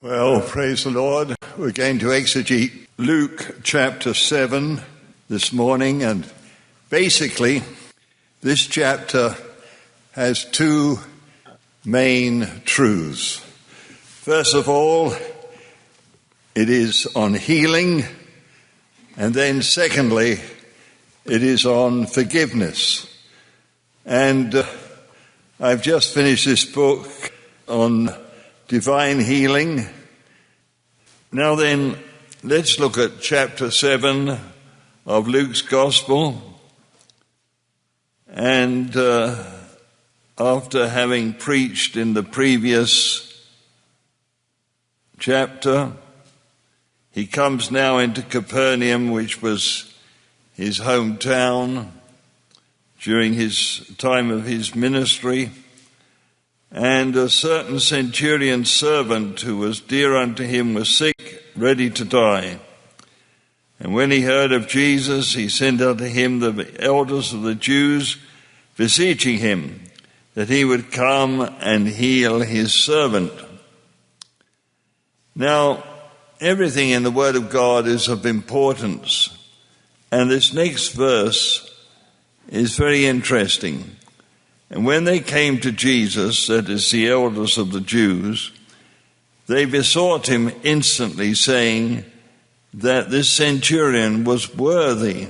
Well, praise the Lord. We're going to exegete Luke chapter 7 this morning, and basically this chapter has two main truths. First of all, it is on healing, and then secondly, it is on forgiveness. And I've just finished this book on divine healing. Now then, let's look at chapter 7 of Luke's Gospel. And after having preached in the previous chapter, he comes now into Capernaum, which was his hometown during his time of his ministry. And a certain centurion's servant who was dear unto him was sick, ready to die. And when he heard of Jesus, he sent unto him the elders of the Jews, beseeching him that he would come and heal his servant. Now, everything in the Word of God is of importance. And this next verse is very interesting. And when they came to Jesus, that is the elders of the Jews, they besought him instantly, saying that this centurion was worthy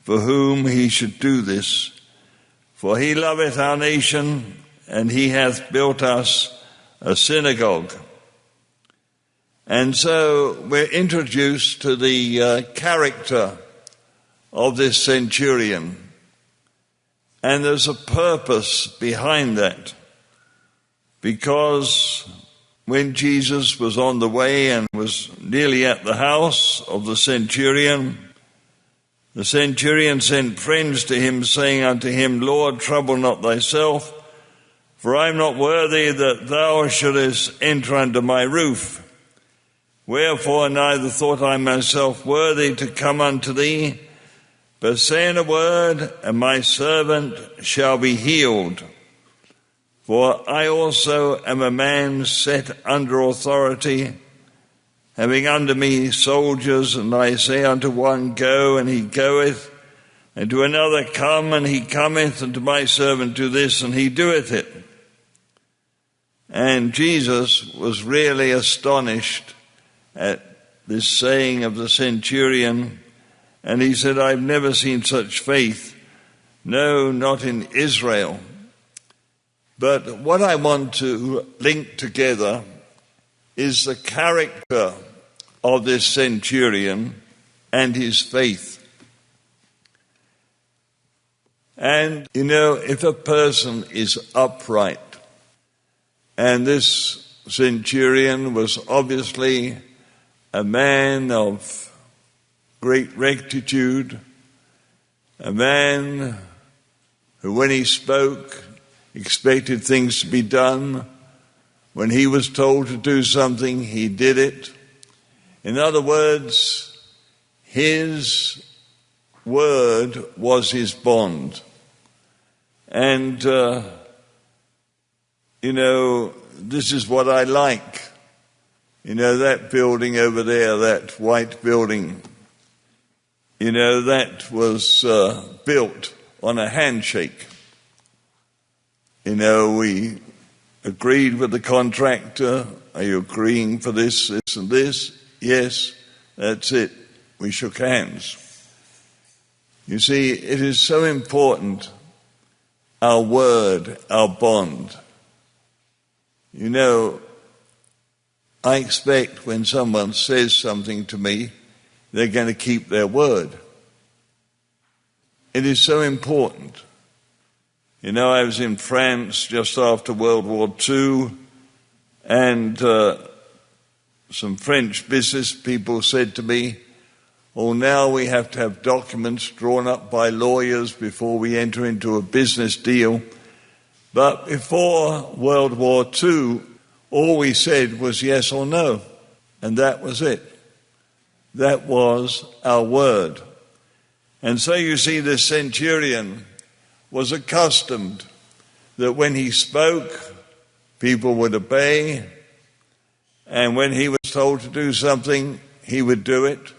for whom he should do this. For he loveth our nation, and he hath built us a synagogue. And so we're introduced to the character of this centurion. And there's a purpose behind that, because when Jesus was on the way and was nearly at the house of the centurion sent friends to him, saying unto him, Lord, trouble not thyself, for I am not worthy that thou shouldest enter under my roof. Wherefore neither thought I myself worthy to come unto thee, but say in a word, and my servant shall be healed. For I also am a man set under authority, having under me soldiers, and I say unto one, Go, and he goeth, and to another, Come, and he cometh, and to my servant, Do this, and he doeth it. And Jesus was really astonished at this saying of the centurion. And he said, I've never seen such faith, no, not in Israel. But what I want to link together is the character of this centurion and his faith. And, if a person is upright, and this centurion was obviously a man of great rectitude, a man who, when he spoke, expected things to be done. When he was told to do something, he did it. In other words, his word was his bond. And, this is what I like. That building over there, that white building, that was built on a handshake. We agreed with the contractor. Are you agreeing for this, this, and this? Yes, that's it. We shook hands. You see, it is so important, our word, our bond. I expect when someone says something to me, they're going to keep their word. It is so important. I was in France just after World War II, and some French business people said to me, now we have to have documents drawn up by lawyers before we enter into a business deal. But before World War II, all we said was yes or no, and that was it. That was our word. And so you see, the centurion was accustomed that when he spoke, people would obey, and when he was told to do something, he would do it.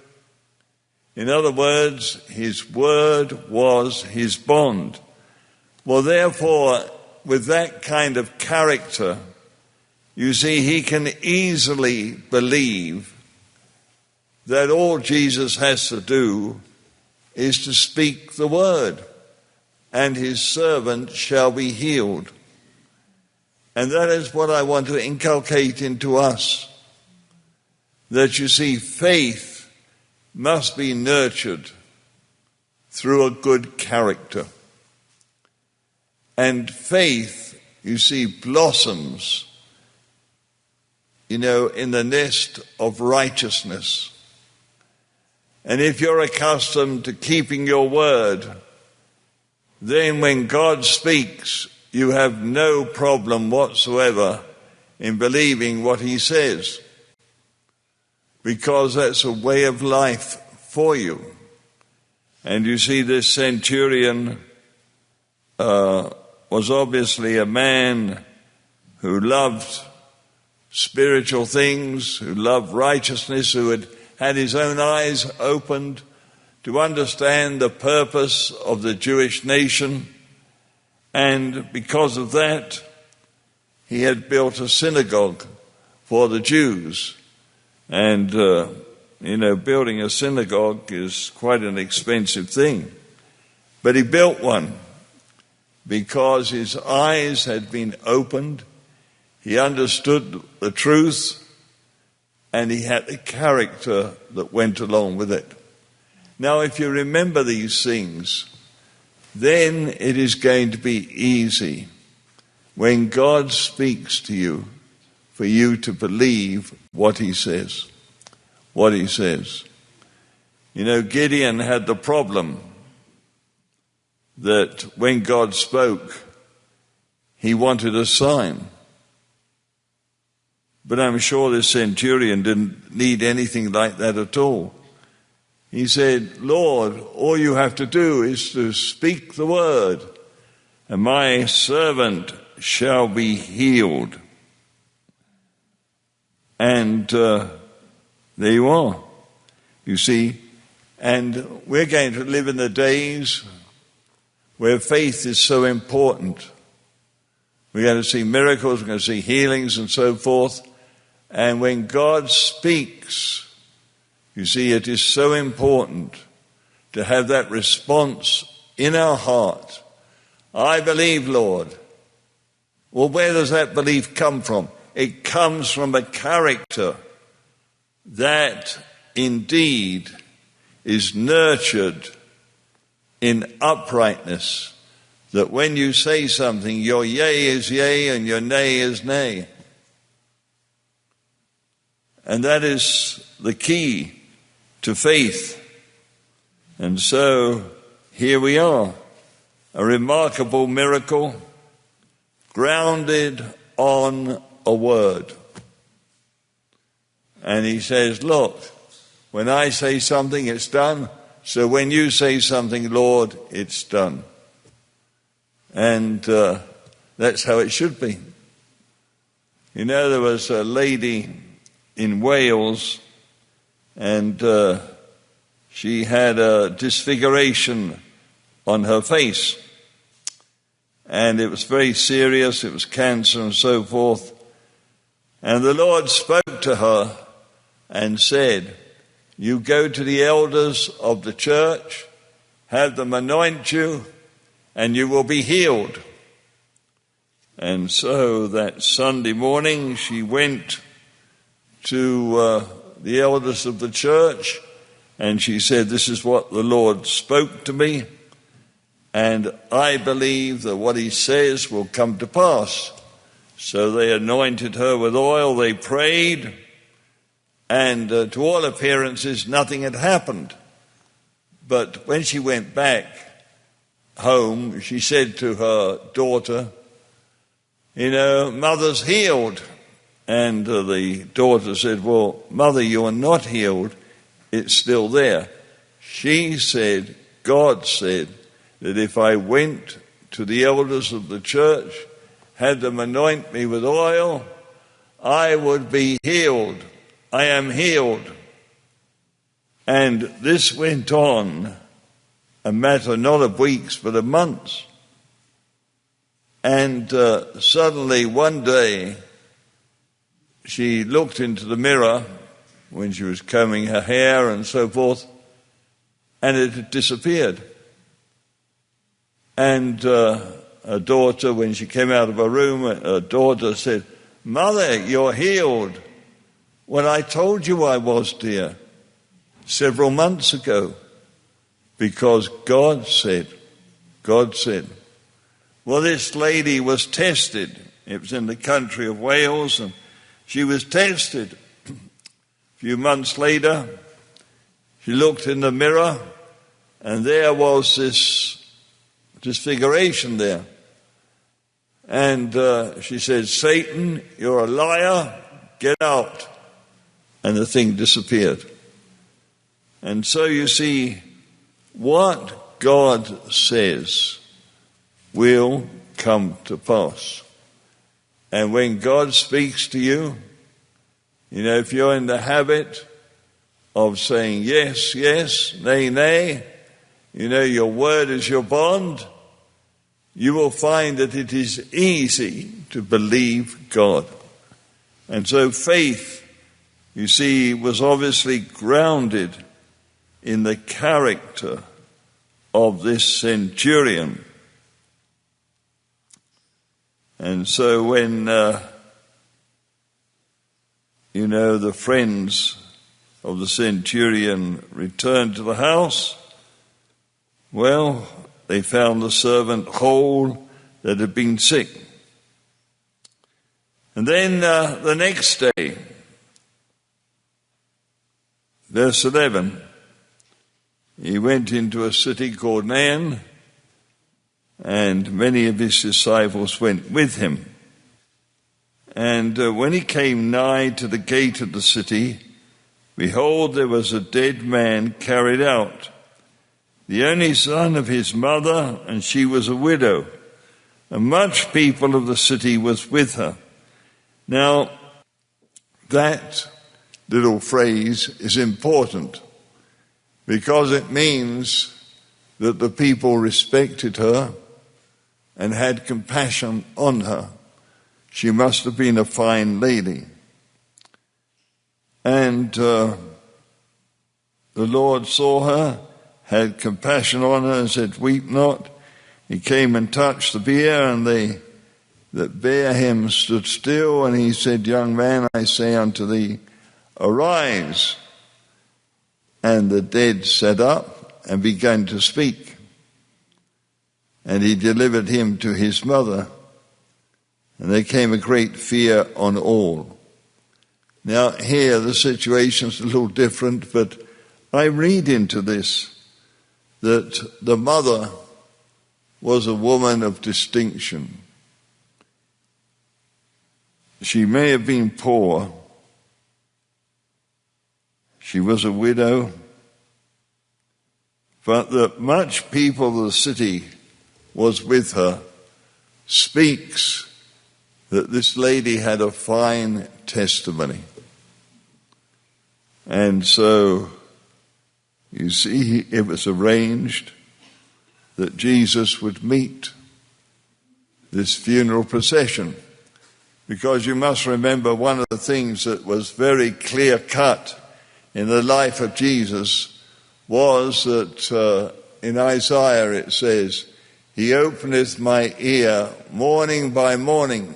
In other words, his word was his bond. Well, therefore, with that kind of character, you see, he can easily believe that all Jesus has to do is to speak the word, and his servant shall be healed. And that is what I want to inculcate into us, that you see, faith must be nurtured through a good character. And faith, you see, blossoms, in the nest of righteousness. And if you're accustomed to keeping your word, then when God speaks, you have no problem whatsoever in believing what he says, because that's a way of life for you. And you see, this centurion was obviously a man who loved spiritual things, who loved righteousness, who had his own eyes opened to understand the purpose of the Jewish nation. And because of that, he had built a synagogue for the Jews. And, building a synagogue is quite an expensive thing. But he built one because his eyes had been opened. He understood the truth, and he had the character that went along with it. Now, if you remember these things, then it is going to be easy when God speaks to you for you to believe what he says. What he says. Gideon had the problem that when God spoke, he wanted a sign. But I'm sure this centurion didn't need anything like that at all. He said, Lord, all you have to do is to speak the word, and my servant shall be healed. And there you are, you see. And we're going to live in the days where faith is so important. We're going to see miracles, we're going to see healings and so forth. And when God speaks, you see, it is so important to have that response in our heart. I believe, Lord. Well, where does that belief come from? It comes from a character that indeed is nurtured in uprightness, that when you say something, your yea is yea and your nay is nay. And that is the key to faith. And so here we are, a remarkable miracle grounded on a word. And he says, look, when I say something, it's done. So when you say something, Lord, it's done. And that's how it should be. There was a lady in Wales, and she had a disfiguration on her face. And it was very serious, it was cancer and so forth. And the Lord spoke to her and said, you go to the elders of the church, have them anoint you, and you will be healed. And so that Sunday morning she went to the elders of the church, and she said, this is what the Lord spoke to me, and I believe that what he says will come to pass. So they anointed her with oil, they prayed, and to all appearances nothing had happened. But when she went back home, she said to her daughter, Mother's healed. And the daughter said, well, Mother, you are not healed. It's still there. She said, God said that if I went to the elders of the church, had them anoint me with oil, I would be healed. I am healed. And this went on a matter not of weeks but of months. And suddenly one day she looked into the mirror when she was combing her hair and so forth, and it had disappeared. And her daughter, when she came out of her room, her daughter said, "Mother, you're healed." "Well, I told you I was, dear, several months ago, because God said. Well, this lady was tested. It was in the country of Wales, and she was tested. A few months later, she looked in the mirror, and there was this disfiguration there. And she said, "Satan, you're a liar, get out." And the thing disappeared. And so you see, what God says will come to pass. And when God speaks to you, if you're in the habit of saying yes, yes, nay, nay, your word is your bond, you will find that it is easy to believe God. And so faith, you see, was obviously grounded in the character of this centurion. And so when, the friends of the centurion returned to the house, well, they found the servant whole that had been sick. And then the next day, verse 11, he went into a city called Nain, and many of his disciples went with him. And when he came nigh to the gate of the city, behold, there was a dead man carried out, the only son of his mother, and she was a widow, and much people of the city was with her. Now, that little phrase is important because it means that the people respected her and had compassion on her. She must have been a fine lady. And the Lord saw her, had compassion on her, and said, "Weep not." He came and touched the bier, and they that bare him stood still, and he said, "Young man, I say unto thee, arise." And the dead sat up and began to speak. And he delivered him to his mother, and there came a great fear on all. Now here the situation's a little different, but I read into this that the mother was a woman of distinction. She may have been poor. She was a widow, but that much people of the city was with her speaks that this lady had a fine testimony. And so, you see, it was arranged that Jesus would meet this funeral procession. Because you must remember, one of the things that was very clear cut in the life of Jesus was that in Isaiah it says, "He openeth my ear morning by morning."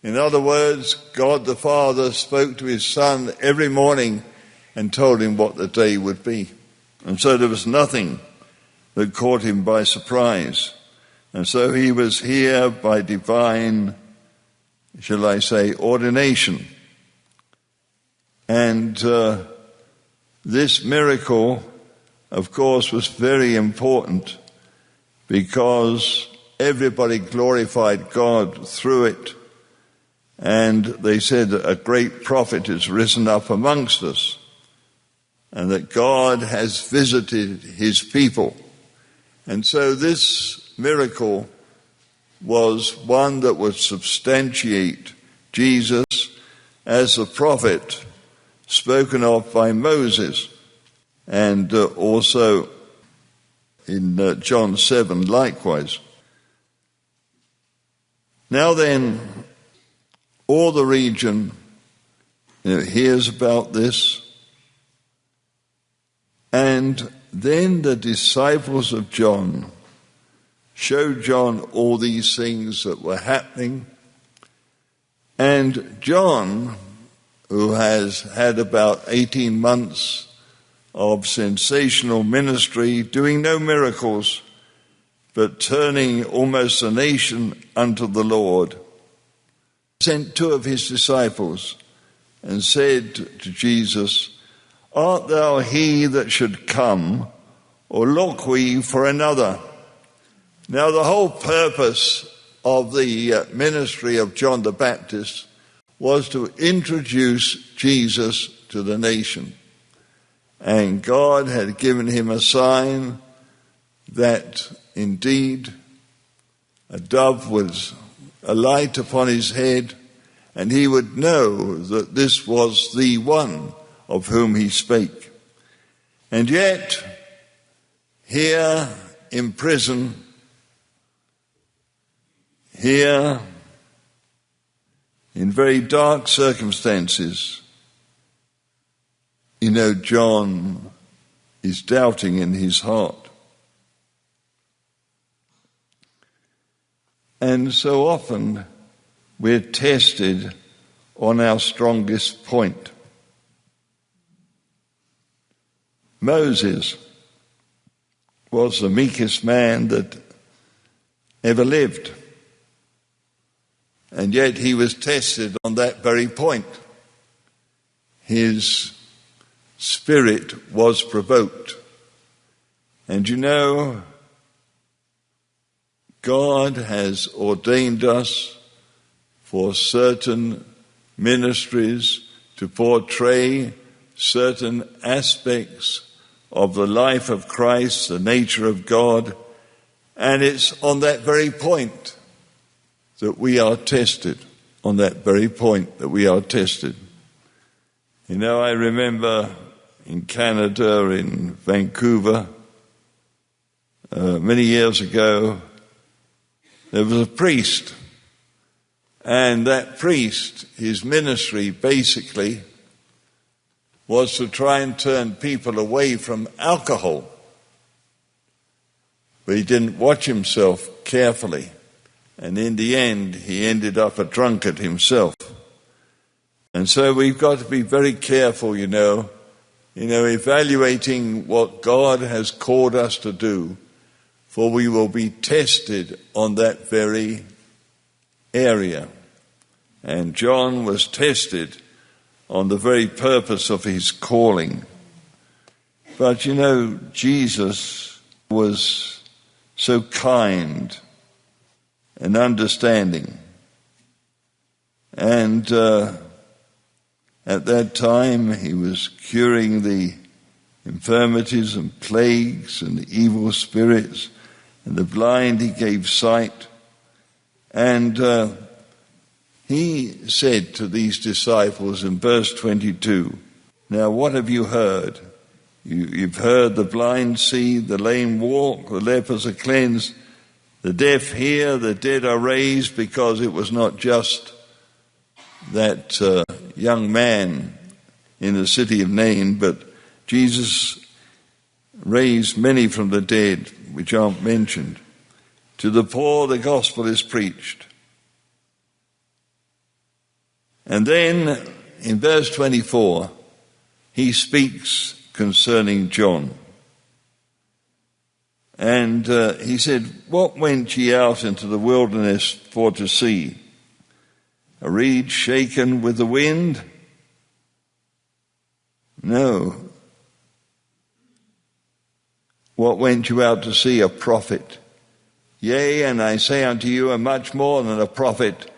In other words, God the Father spoke to his Son every morning and told him what the day would be. And so there was nothing that caught him by surprise. And so he was here by divine, shall I say, ordination. And this miracle, of course, was very important because everybody glorified God through it. And they said that a great prophet has risen up amongst us and that God has visited his people. And so this miracle was one that would substantiate Jesus as the prophet spoken of by Moses, and also in John 7 likewise. Now then, all the region hears about this, and then the disciples of John showed John all these things that were happening, and John, who has had about 18 months of sensational ministry, doing no miracles, but turning almost the nation unto the Lord, sent 2 of his disciples and said to Jesus, Art thou he that should come, or look we for another? Now the whole purpose of the ministry of John the Baptist was to introduce Jesus to the nation. And God had given him a sign that indeed a dove was alight upon his head, and he would know that this was the one of whom he spake. And yet, here in prison, here in very dark circumstances, John is doubting in his heart. And so often we're tested on our strongest point. Moses was the meekest man that ever lived, and yet he was tested on that very point. His spirit was provoked. And God has ordained us for certain ministries to portray certain aspects of the life of Christ, the nature of God, and it's on that very point that we are tested, on that very point that we are tested. I remember in Canada, in Vancouver, many years ago, there was a priest, and that priest, his ministry basically was to try and turn people away from alcohol. But he didn't watch himself carefully, and in the end he ended up a drunkard himself. And so we've got to be very careful, evaluating what God has called us to do, for we will be tested on that very area. And John was tested on the very purpose of his calling. But Jesus was so kind and understanding. And at that time he was curing the infirmities and plagues and the evil spirits, and the blind he gave sight. And he said to these disciples in verse 22, Now what have you heard? You've heard the blind see, the lame walk, the lepers are cleansed, the deaf hear, the dead are raised, because it was not just that young man in the city of Nain, but Jesus raised many from the dead, which aren't mentioned. To the poor the gospel is preached. And then in verse 24, he speaks concerning John. And he said, What went ye out into the wilderness for to see? A reed shaken with the wind? No. What went you out to see? A prophet. Yea, and I say unto you, a much more than a prophet.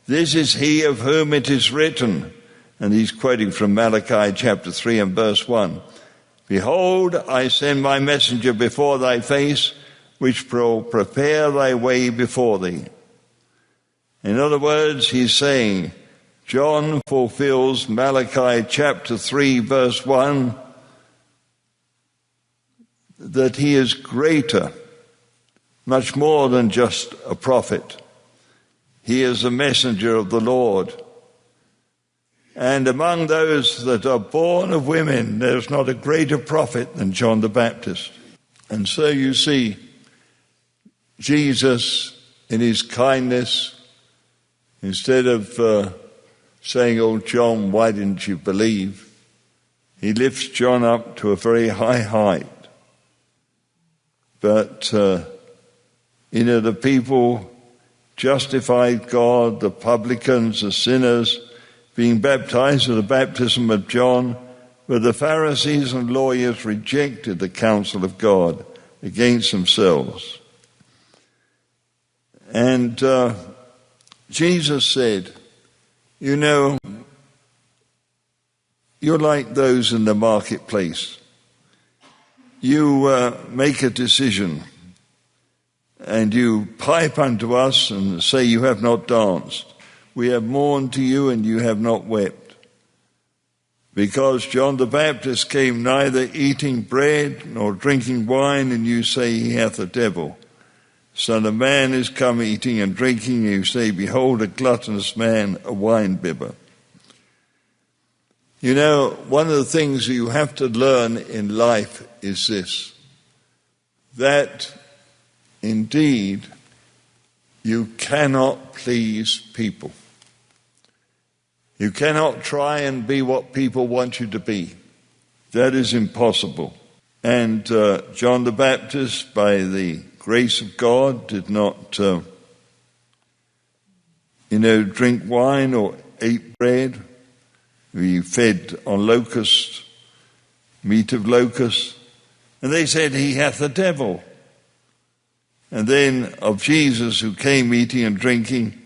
This is he of whom it is written. And he's quoting from Malachi chapter 3 and verse 1. Behold, I send my messenger before thy face, which will prepare thy way before thee. In other words, he's saying, John fulfills Malachi chapter 3 verse 1, that he is greater, much more than just a prophet. He is a messenger of the Lord. And among those that are born of women, there's not a greater prophet than John the Baptist. And so you see, Jesus, in his kindness, instead of saying, "Oh, John, why didn't you believe?" he lifts John up to a very high height. But, the people justified God, the publicans, the sinners, being baptized with the baptism of John, but the Pharisees and lawyers rejected the counsel of God against themselves. And Jesus said, you're like those in the marketplace. You make a decision and you pipe unto us and say, "You have not danced. We have mourned to you and you have not wept." Because John the Baptist came neither eating bread nor drinking wine, and you say he hath a devil. Son of Man is come eating and drinking, and you say, "Behold, a gluttonous man, a wine-bibber." One of the things you have to learn in life is this, that indeed you cannot please people. You cannot try and be what people want you to be. That is impossible. And John the Baptist, by the grace of God, did not, drink wine or ate bread. He fed on locusts, meat of locusts. And they said, "He hath the devil." And then of Jesus, who came eating and drinking,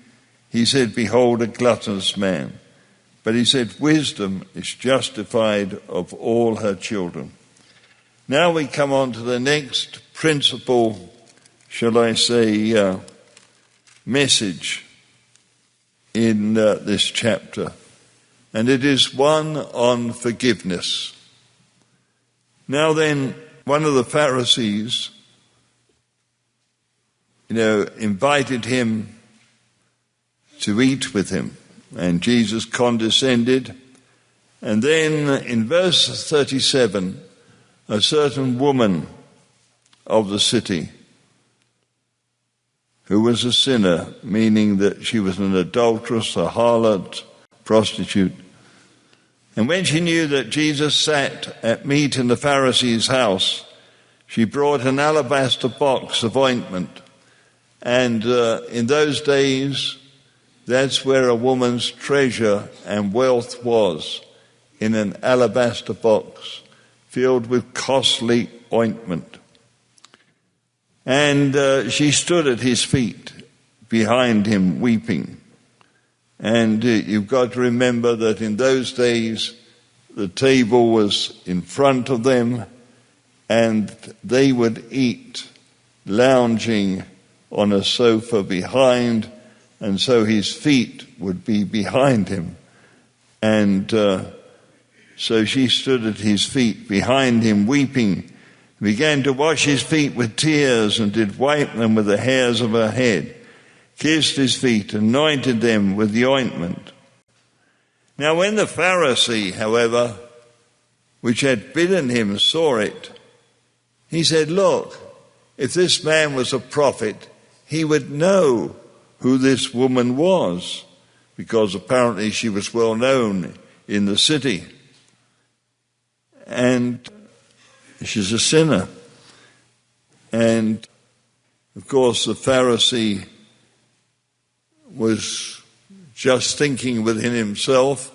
he said, "Behold, a gluttonous man." But he said, "Wisdom is justified of all her children." Now we come on to the next principal, shall I say, message in this chapter. And it is one on forgiveness. Now then, one of the Pharisees, invited him to eat with him. And Jesus condescended. And then in verse 37, a certain woman of the city, who was a sinner, meaning that she was an adulteress, a harlot, prostitute. And when she knew that Jesus sat at meat in the Pharisee's house, she brought an alabaster box of ointment. And in those days, that's where a woman's treasure and wealth was, in an alabaster box filled with costly ointment. And she stood at his feet behind him weeping. And you've got to remember that in those days the table was in front of them and they would eat lounging on a sofa behind, and so his feet would be behind him. And so she stood at his feet behind him weeping, began to wash his feet with tears, and did wipe them with the hairs of her head, kissed his feet, anointed them with the ointment. Now when the Pharisee, however, which had bidden him, saw it, he said, "Look, if this man was a prophet, he would know who this woman was," because apparently she was well known in the city. And she's a sinner. And of course the Pharisee was just thinking within himself,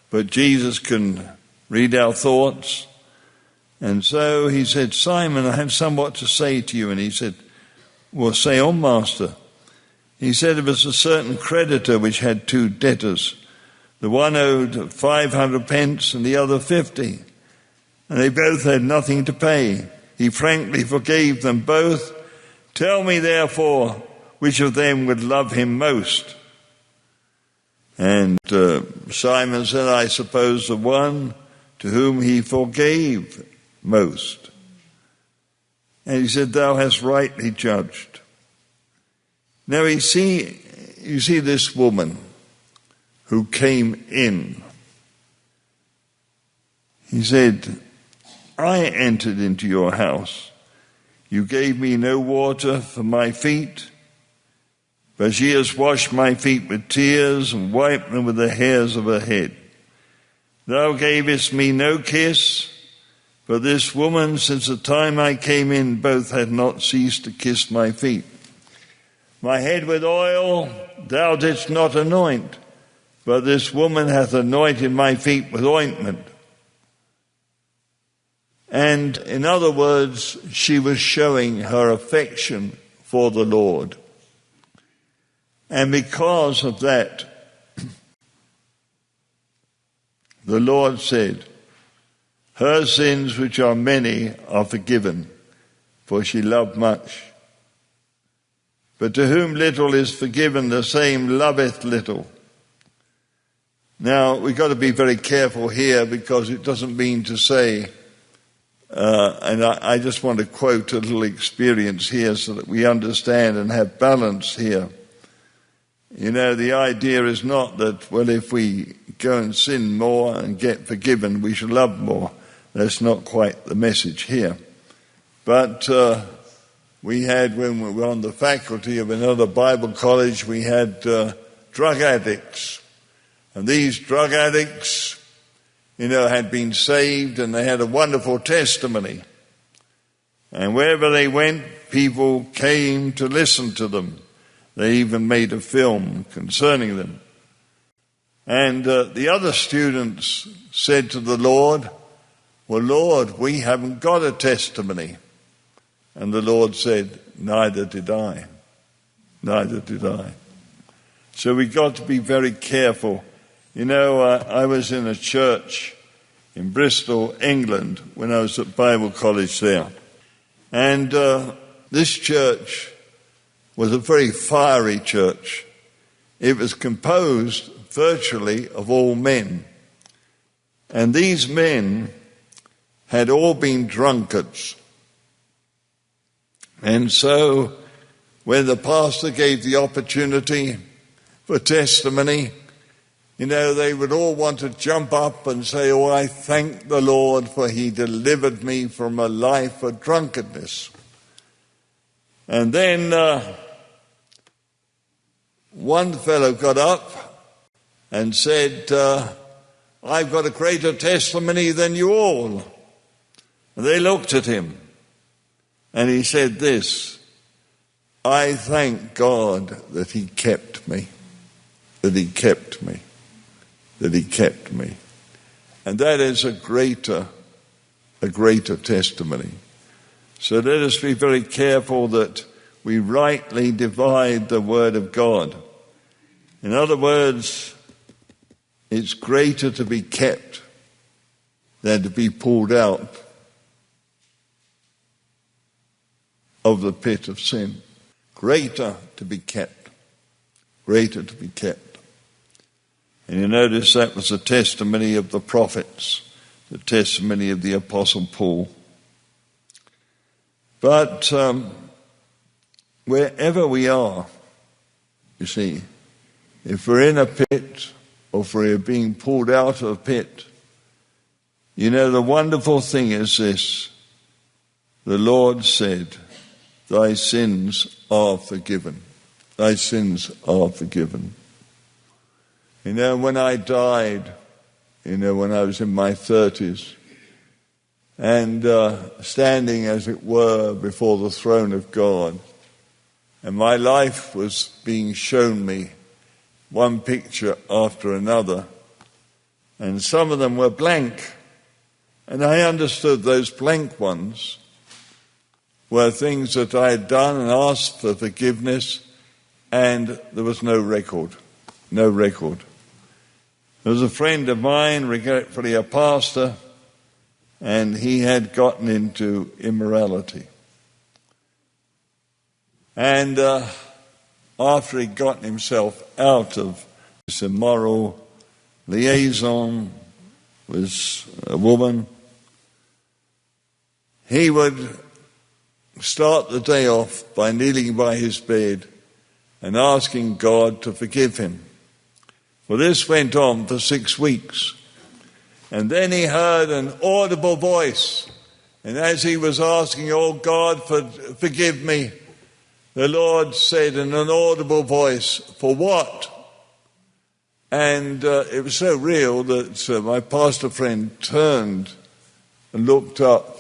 but Jesus can read our thoughts. And so he said, "Simon, I have somewhat to say to you." And he said, "Well, say on, Master." He said, "It was a certain creditor which had two debtors. The one owed 500 pence and the other 50. And they both had nothing to pay. He frankly forgave them both. Tell me, therefore, which of them would love him most?" And Simon said, I suppose the one to whom he forgave most. And he said, thou hast rightly judged. Now you see this woman who came in. He said, I entered into your house. You gave me no water for my feet, but she has washed my feet with tears and wiped them with the hairs of her head. Thou gavest me no kiss, but this woman, since the time I came in, both had not ceased to kiss my feet. My head with oil thou didst not anoint, but this woman hath anointed my feet with ointment. And in other words, she was showing her affection for the Lord. And because of that, the Lord said, her sins, which are many, are forgiven, for she loved much. But to whom little is forgiven, the same loveth little. Now, we've got to be very careful here, because it doesn't mean to say, and I just want to quote a little experience here so that we understand and have balance here. You know, the idea is not that, well, if we go and sin more and get forgiven, we should love more. That's not quite the message here. But we had, when we were on the faculty of another Bible college, we had drug addicts. And these drug addicts, you know, had been saved, and they had a wonderful testimony. And wherever they went, people came to listen to them. They even made a film concerning them. And the other students said to the Lord, well, Lord, we haven't got a testimony. And the Lord said, neither did I. Neither did I. So we've got to be very careful. You know, I was in a church in Bristol, England, when I was at Bible college there. And this church was a very fiery church. It was composed virtually of all men. And these men had all been drunkards. And so when the pastor gave the opportunity for testimony, you know, they would all want to jump up and say, oh, I thank the Lord, for he delivered me from a life of drunkenness. And then one fellow got up and said, I've got a greater testimony than you all. And they looked at him, and he said this, I thank God that he kept me, that he kept me, that he kept me. And that is a greater testimony. So let us be very careful that we rightly divide the word of God. In other words, it's greater to be kept than to be pulled out of the pit of sin. Greater to be kept. Greater to be kept. And you notice that was the testimony of the prophets, the testimony of the Apostle Paul. But wherever we are, you see, if we're in a pit or if we're being pulled out of a pit, you know, the wonderful thing is this. The Lord said, thy sins are forgiven. Thy sins are forgiven. You know, when I died, you know, when I was in my 30s, and standing, as it were, before the throne of God, and my life was being shown me, one picture after another, and some of them were blank, and I understood those blank ones were things that I had done and asked for forgiveness, and there was no record. No record. There was a friend of mine, regretfully a pastor, and he had gotten into immorality. And after he'd gotten himself out of this immoral liaison with a woman, he would start the day off by kneeling by his bed and asking God to forgive him. Well, this went on for 6 weeks. And then he heard an audible voice. And as he was asking, "Oh God, forgive me," the Lord said in an audible voice, "For what?" And it was so real that my pastor friend turned and looked up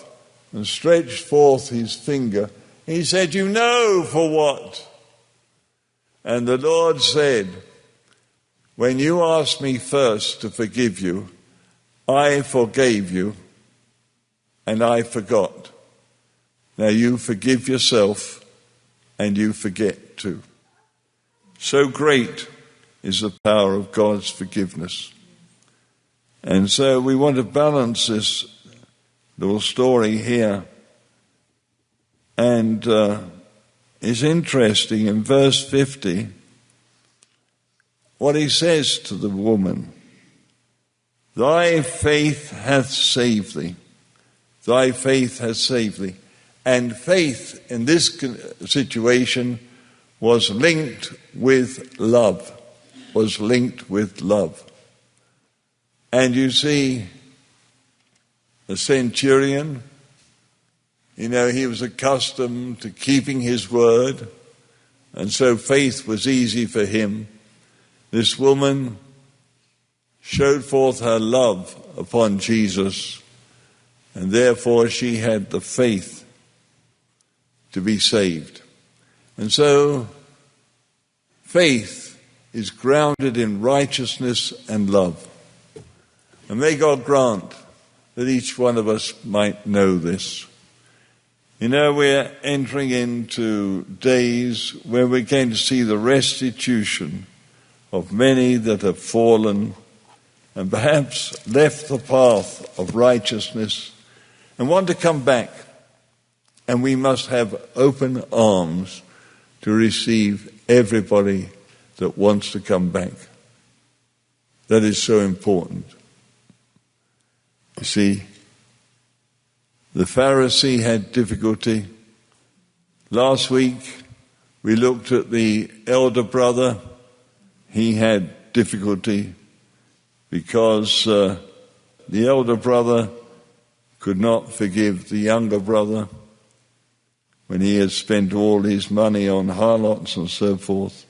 and stretched forth his finger. He said, "You know for what?" And the Lord said, "When you asked me first to forgive you, I forgave you and I forgot. Now you forgive yourself and you forget too." So great is the power of God's forgiveness. And so we want to balance this little story here. And it's interesting in verse 50 what he says to the woman. "Thy faith hath saved thee. Thy faith hath saved thee." And faith in this situation was linked with love. Was linked with love. And you see, the centurion, he was accustomed to keeping his word, and so faith was easy for him. This woman showed forth her love upon Jesus, and therefore she had the faith to be saved. And so faith is grounded in righteousness and love. And may God grant that each one of us might know this. We're entering into days where we're going to see the restitution of many that have fallen and perhaps left the path of righteousness and want to come back. And we must have open arms to receive everybody that wants to come back. That is so important. You see, the Pharisee had difficulty. Last week we looked at the elder brother. He had difficulty because the elder brother could not forgive the younger brother when he had spent all his money on harlots and so forth.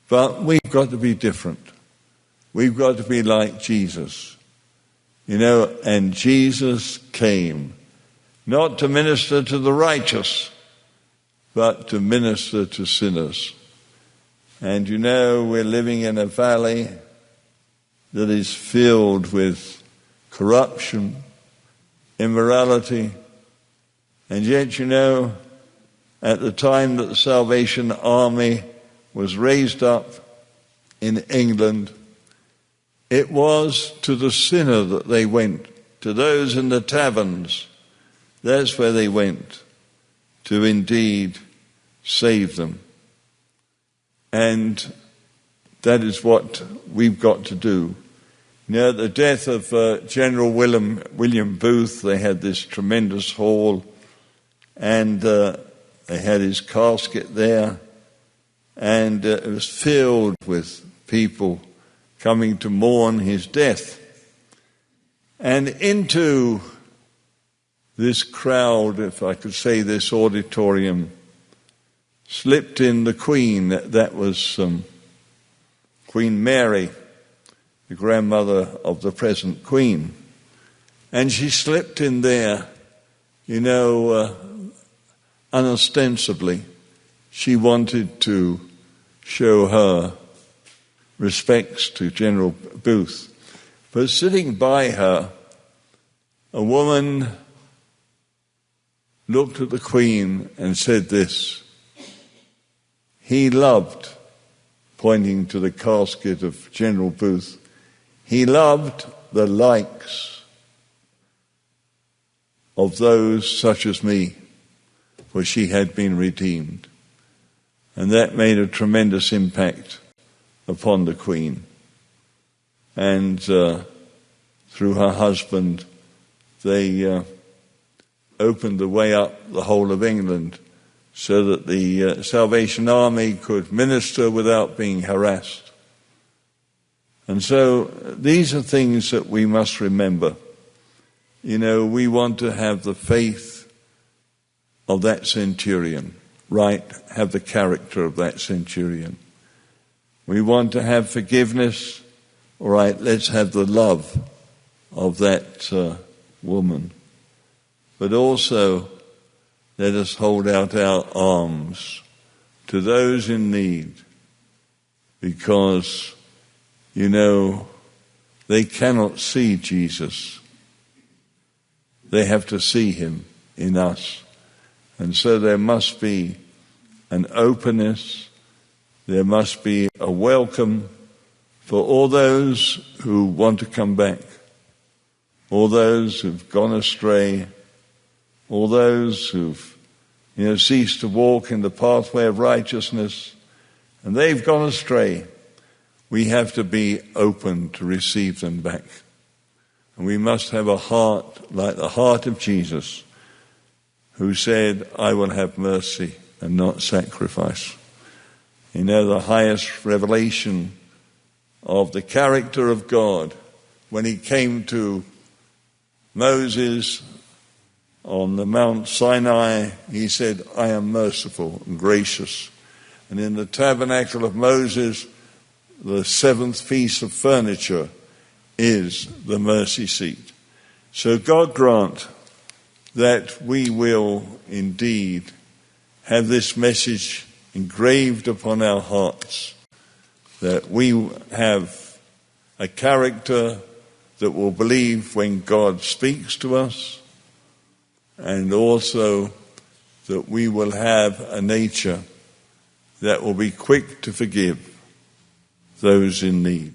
But we've got to be different. We've got to be like Jesus. And Jesus came not to minister to the righteous, but to minister to sinners. And we're living in a valley that is filled with corruption, immorality, and yet, at the time that the Salvation Army was raised up in England, it was to the sinner that they went, to those in the taverns. That's where they went to indeed save them. And that is what we've got to do. At the death of General William Booth, they had this tremendous hall, and they had his casket there, and it was filled with people coming to mourn his death. And into this crowd, if I could say this auditorium, slipped in the Queen. That was Queen Mary, the grandmother of the present Queen. And she slipped in there, unostensibly. She wanted to show her respects to General Booth. But sitting by her, a woman looked at the Queen and said this: "He loved," pointing to the casket of General Booth, "he loved the likes of those such as me, for she had been redeemed." And that made a tremendous impact upon the Queen. And through her husband, they opened the way up the whole of England so that the Salvation Army could minister without being harassed. And so these are things that we must remember. You know, we want to have the faith of that centurion, right? Have the character of that centurion. We want to have forgiveness, all right, let's have the love of that woman. But also, let us hold out our arms to those in need, because, you know, they cannot see Jesus. They have to see him in us. And so there must be an openness, there must be a welcome for all those who want to come back, all those who've gone astray, all those who've, you know, ceased to walk in the pathway of righteousness, and they've gone astray. We have to be open to receive them back. And we must have a heart like the heart of Jesus, who said, I will have mercy and not sacrifice. You know, the highest revelation of the character of God, when he came to Moses on the Mount Sinai, he said, I am merciful and gracious. And in the tabernacle of Moses, the seventh piece of furniture is the mercy seat. So God grant that we will indeed have this message engraved upon our hearts, that we have a character that will believe when God speaks to us, and also that we will have a nature that will be quick to forgive those in need.